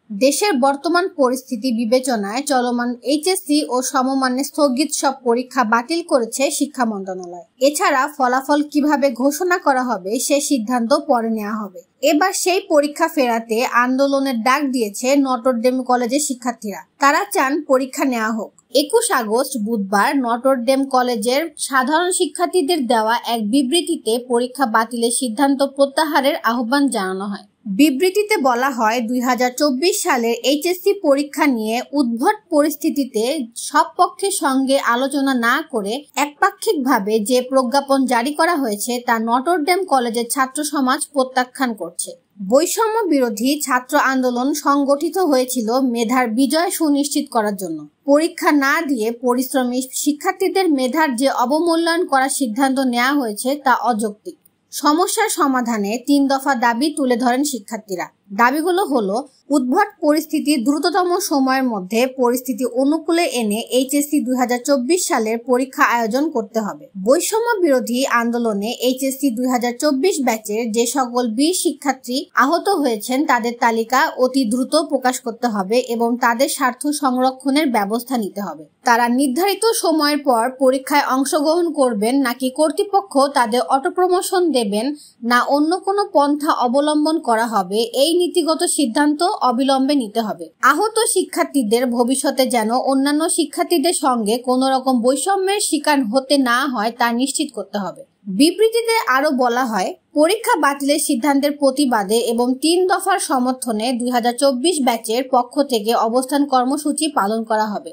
দেশের বর্তমান পরিস্থিতি বিবেচনায় চলমান এইচএসসি ও সমমানের স্থগিত সব পরীক্ষা বাতিল করেছে শিক্ষা মন্ত্রণালয়। এছাড়া ফলাফল কিভাবে ঘোষণা করা হবে সে সিদ্ধান্ত পরে নেওয়া হবে। এবার সেই পরীক্ষা ফেরাতে আন্দোলনের ডাক দিয়েছে নটর ডেম কলেজের শিক্ষার্থীরা। তারা চান পরীক্ষা নেওয়া হোক। 21 আগস্ট বুধবার নটর ডেম কলেজের সাধারণ শিক্ষার্থীদের দেওয়া এক বিবৃতিতে পরীক্ষা বাতিলের সিদ্ধান্ত প্রত্যাহারের আহ্বান জানানো হয়। বিবৃতিতে বলা হয়, 2024 সালের এইচএসসি পরীক্ষা নিয়ে উদ্ভট পরিস্থিতিতে সব পক্ষের সঙ্গে আলোচনা না করে একপাক্ষিকভাবে যে প্রজ্ঞাপন জারি করা হয়েছে তা নটর ডেম কলেজের ছাত্র সমাজ প্রত্যাখ্যান করছে। বৈষম্য বিরোধী ছাত্র আন্দোলন সংগঠিত হয়েছিল মেধার বিজয় সুনিশ্চিত করার জন্য। পরীক্ষা না দিয়ে পরিশ্রমী শিক্ষার্থীদের মেধার যে অবমূল্যায়ন করার সিদ্ধান্ত নেওয়া হয়েছে তা অযৌক্তিক। সমস্যার সমাধানে 3 দফা দাবি তুলে ধরেন শিক্ষার্থীরা। দাবিগুলো হলো, উদ্ভট পরিস্থিতি দ্রুততম সময়ের মধ্যে পরিস্থিতি অনুকূলে এনে এইচএসসি 2024 সালের পরীক্ষা আয়োজন করতে হবে। বৈষম্য বিরোধী আন্দোলনে এইচএসসি 2024 ব্যাচের যে সকল বীর শিক্ষার্থী আহত হয়েছেন তাদের তালিকা অতি দ্রুত প্রকাশ করতে হবে এবং তাদের স্বার্থ সংরক্ষণের ব্যবস্থা নিতে হবে। তারা নির্ধারিত সময়ের পর পরীক্ষায় অংশগ্রহণ করবেন নাকি কর্তৃপক্ষ তাদের অটোপ্রমোশন দেবেন না অন্য কোনো পন্থা অবলম্বন করা হবে, এই নীতিগত সিদ্ধান্ত অবিলম্বে নিতে হবে। আহত শিক্ষার্থীদের ভবিষ্যতে যেন অন্যান্য শিক্ষার্থীদের সঙ্গে কোনো রকম বৈষম্যের শিকার হতে না হয় তা নিশ্চিত করতে হবে। বিবৃতিতে আরো বলা হয়, পরীক্ষা বাতিলের সিদ্ধান্তের প্রতিবাদে এবং 3 দফার সমর্থনে 2024 ব্যাচের পক্ষ থেকে অবস্থান কর্মসূচি পালন করা হবে।